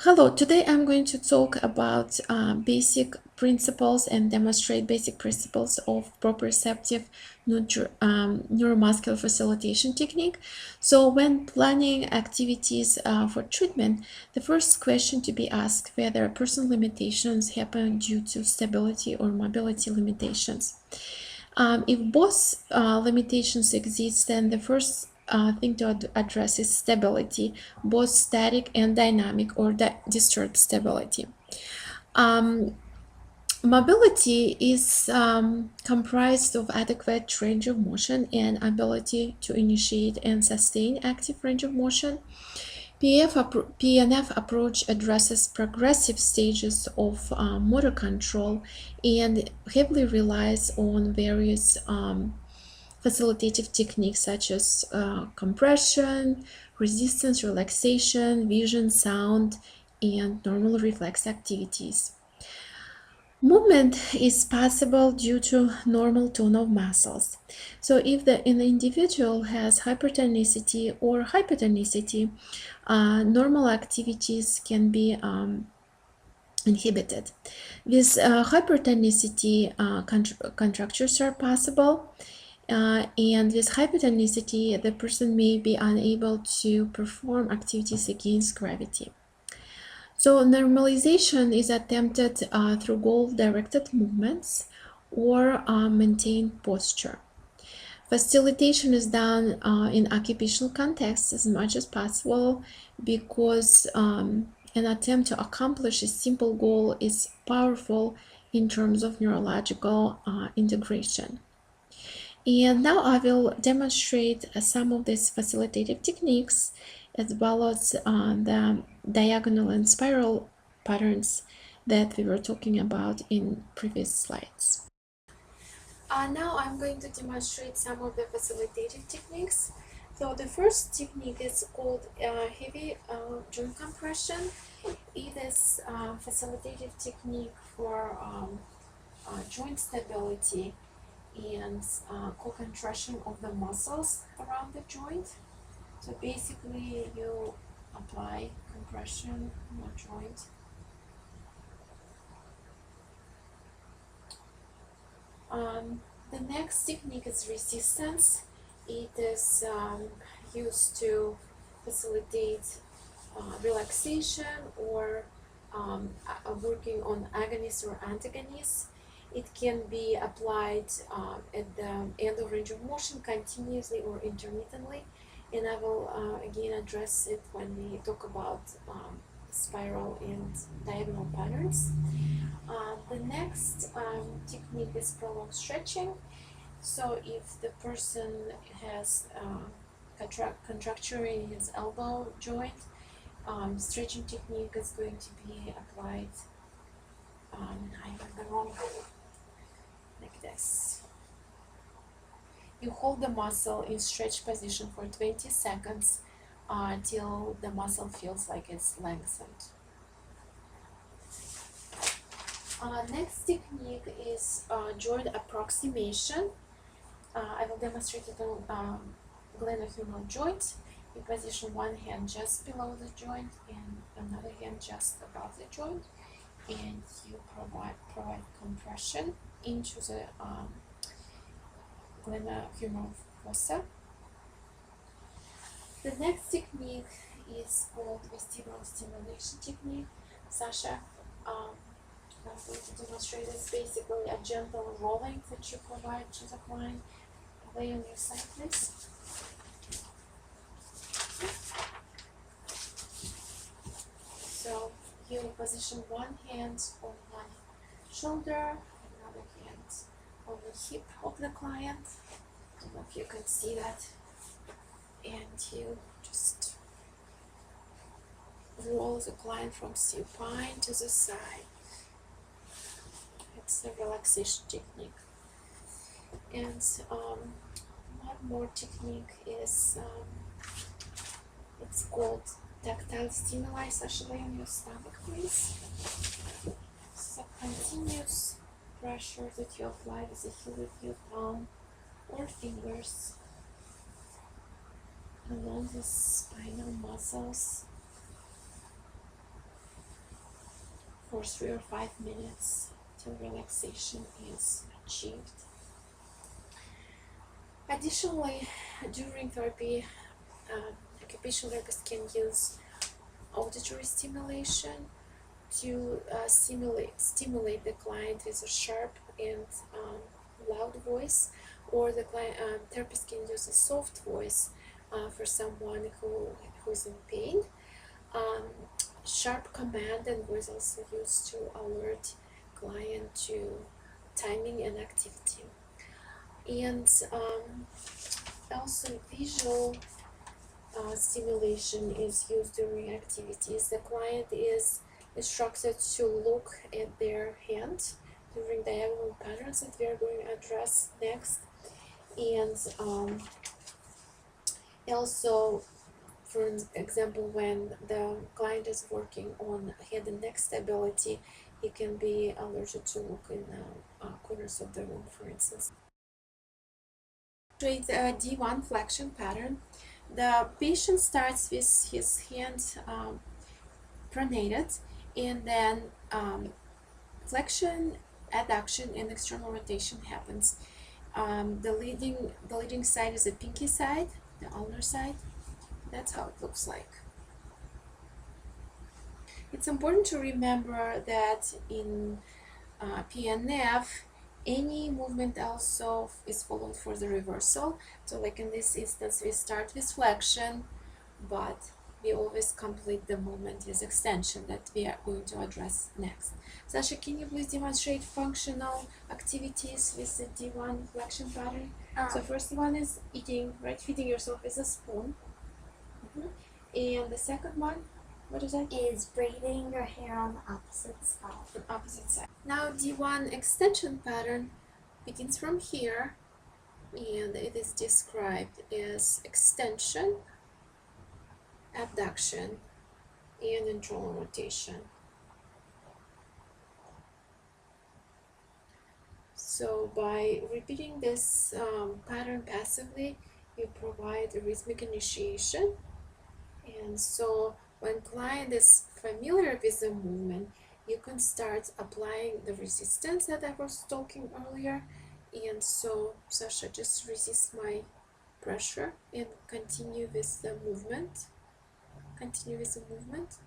Hello, today I'm going to talk about basic principles and demonstrate basic principles of proprioceptive neuromuscular facilitation technique. So when planning activities for treatment, the first question to be asked whether personal limitations happen due to stability or mobility limitations. If both limitations exist, then the first thing to address is stability, both static and dynamic or disturbed stability. Um, Mobility is comprised of adequate range of motion and ability to initiate and sustain active range of motion. PNF approach addresses progressive stages of motor control and heavily relies on various facilitative techniques such as compression, resistance, relaxation, vision, sound, and normal reflex activities. Movement is possible due to normal tone of muscles. So if an individual has hypertonicity or hypotonicity, normal activities can be inhibited. With hypertonicity, contractures are possible, and with hypotonicity, the person may be unable to perform activities against gravity. So normalization is attempted through goal-directed movements or maintained posture. Facilitation is done in occupational contexts as much as possible because an attempt to accomplish a simple goal is powerful in terms of neurological integration. And now I will demonstrate some of these facilitative techniques as well as the diagonal and spiral patterns that we were talking about in previous slides. Now I'm going to demonstrate some of the facilitative techniques. So the first technique is called heavy joint compression. It is a facilitative technique for joint stability and co-contraction of the muscles around the joint. So basically you apply compression on the joint. The next technique is resistance. It is used to facilitate relaxation or working on agonists or antagonists. It can be applied at the end of range of motion continuously or intermittently, and I will again address it when we talk about spiral and diagonal patterns. The next technique is prolonged stretching. So if the person has contracture in his elbow joint, stretching technique is going to be applied I have the wrong like this. You hold the muscle in stretch position for 20 seconds till the muscle feels like it's lengthened. Next technique is joint approximation. I will demonstrate it on glenohumeral joint. You position one hand just below the joint and another hand just above the joint, and you provide compression into the glenohumeral fossa. The next technique is called vestibular stimulation technique. Sasha, I'm going to demonstrate is basically a gentle rolling that you provide to the client. Lay on your side, please. So you position one hand on one shoulder, another hand on the hip of the client. I don't know if you can see that. And you just roll the client from supine to the side. It's a relaxation technique. And one more technique is it's called tactile stimuli. Sasha, lay on your stomach, please. It's a continuous pressure that you apply with the heel of your palm or fingers along the spinal muscles. for 3 or 5 minutes till relaxation is achieved. Additionally, during therapy, occupational therapists can use auditory stimulation to stimulate the client with a sharp and loud voice, or the therapist can use a soft voice for someone who's in pain. Sharp command and voice also used to alert client to timing and activity. And also visual stimulation is used during activities. The client is instructed to look at their hand during diagonal patterns that we are going to address next. And also, for example, when the client is working on head and neck stability, he can be alerted to look in the corners of the room, for instance. With a D1 flexion pattern, the patient starts with his hand pronated, and then flexion, adduction, and external rotation happens. The leading side is the pinky side, the ulnar side. That's how it looks like. It's important to remember that in PNF, any movement also is followed for the reversal. So like in this instance, we start with flexion, but we always complete the movement with extension that we are going to address next. Sasha, can you please demonstrate functional activities with the D1 flexion pattern? So first one is eating, right? Feeding yourself with a spoon. And the second one, what is that? Is braiding your hair on the opposite side. On opposite side. Now D1 extension pattern begins from here, and it is described as extension, abduction, and internal rotation. So by repeating this pattern passively, you provide a rhythmic initiation. And so when client is familiar with the movement, you can start applying the resistance that I was talking earlier. And so, Sasha, just resist my pressure and continue with the movement. Continue with the movement.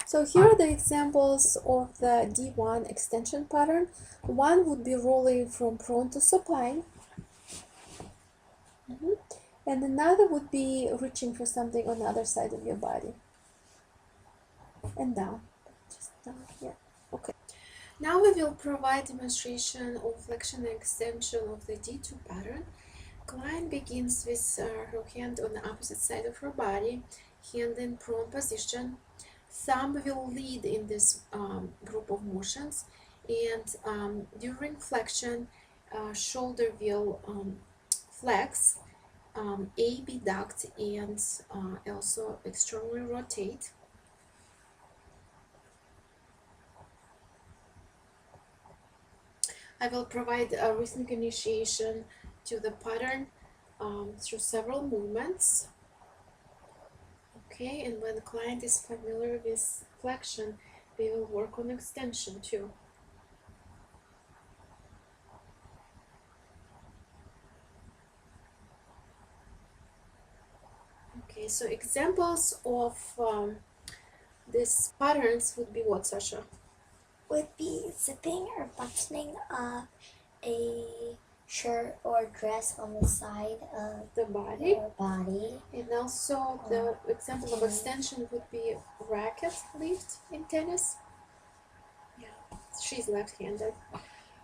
So here are the examples of the D1 extension pattern. One would be rolling from prone to supine. And another would be reaching for something on the other side of your body. And down. Just down here. Okay. Now we will provide demonstration of flexion and extension of the D2 pattern. Client begins with her hand on the opposite side of her body, hand in prone position. Thumb will lead in this group of motions, and during flexion, shoulder will flex, abduct, and also externally rotate. I will provide a rhythmic initiation to the pattern through several movements. Okay, and when the client is familiar with flexion, we will work on extension too. Okay, so examples of these patterns would be what, Sasha? Would be zipping or buttoning up a shirt or dress on the side of the body. And also the example of extension would be racket lift in tennis. Yeah, she's left-handed.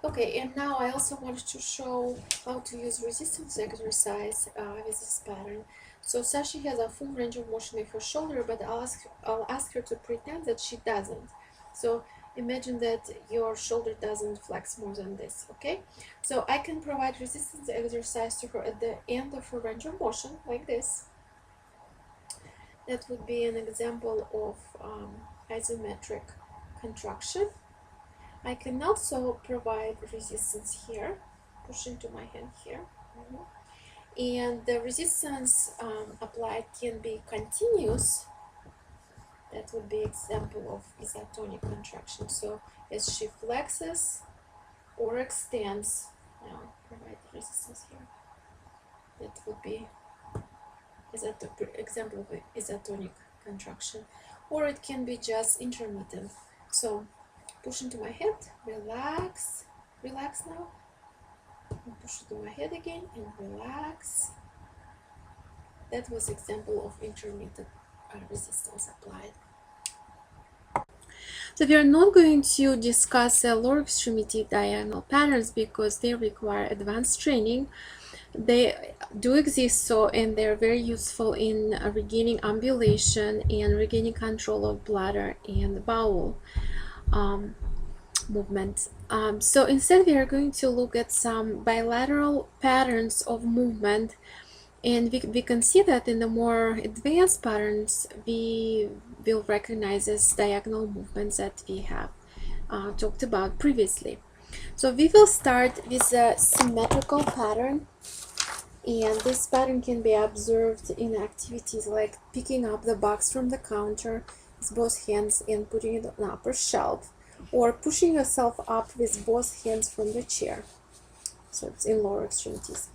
Okay, and now I also wanted to show how to use resistance exercise with this pattern. So Sashi has a full range of motion with her shoulder, but I'll ask her to pretend that she doesn't. So imagine that your shoulder doesn't flex more than this, okay? So I can provide resistance exercise to her at the end of her range of motion, like this. That would be an example of isometric contraction. I can also provide resistance here, push into my hand here, And the resistance applied can be continuous. That would be example of isotonic contraction. So as she flexes or extends, now provide resistance here. That would be example of isotonic contraction, or it can be just intermittent. So push into my head, relax, relax now, and push into my head again and relax. That was example of intermittent resistance applied. So we are not going to discuss lower extremity diagonal patterns because they require advanced training. They do exist, so, and they're very useful in regaining ambulation and regaining control of bladder and bowel movement. So instead we are going to look at some bilateral patterns of movement, and we can see that in the more advanced patterns we will recognize as diagonal movements that we have talked about previously. So we will start with a symmetrical pattern, and this pattern can be observed in activities like picking up the box from the counter with both hands and putting it on the upper shelf, or pushing yourself up with both hands from the chair. So it's in lower extremities.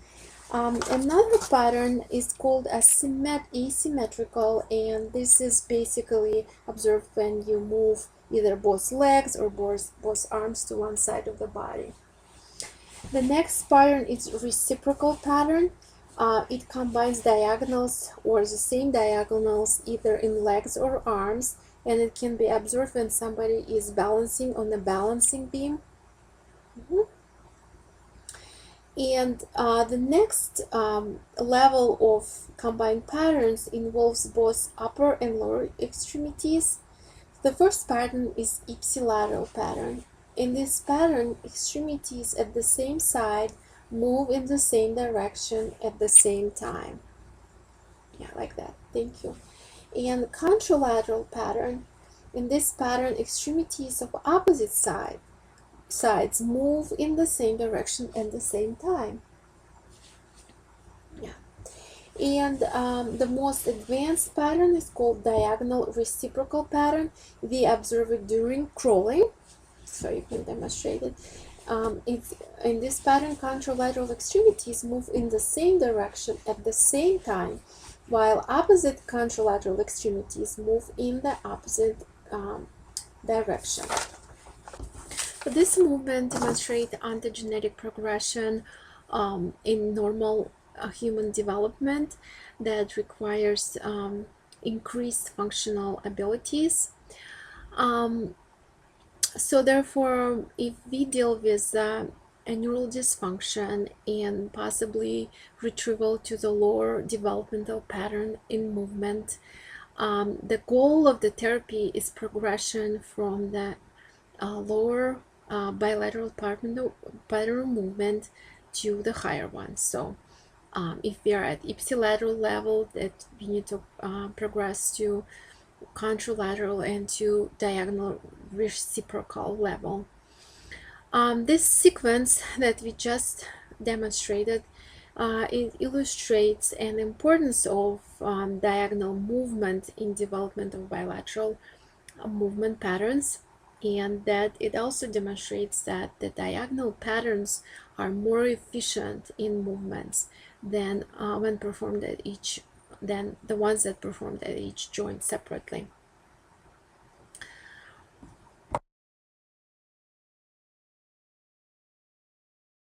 Another pattern is called asymmetrical, and this is basically observed when you move either both legs or both arms to one side of the body. The next pattern is reciprocal pattern. It combines diagonals or the same diagonals either in legs or arms, and it can be observed when somebody is balancing on the balancing beam. And the next level of combined patterns involves both upper and lower extremities. The first pattern is ipsilateral pattern. In this pattern, extremities at the same side move in the same direction at the same time. Yeah, like that. Thank you. And contralateral pattern. In this pattern, extremities of opposite sides move in the same direction at the same time. Yeah. And the most advanced pattern is called diagonal reciprocal pattern. We observe it during crawling, so you can demonstrate it. It's in this pattern, contralateral extremities move in the same direction at the same time, while opposite contralateral extremities move in the opposite direction. So this movement demonstrates ontogenetic progression in normal human development that requires increased functional abilities. So therefore, if we deal with a neural dysfunction and possibly retrieval to the lower developmental pattern in movement, the goal of the therapy is progression from the lower bilateral pattern movement to the higher one. So if we are at ipsilateral level, that we need to progress to contralateral and to diagonal reciprocal level. This sequence that we just demonstrated, it illustrates an importance of diagonal movement in development of bilateral movement patterns, and that it also demonstrates that the diagonal patterns are more efficient in movements than when performed at each than the ones that performed at each joint separately.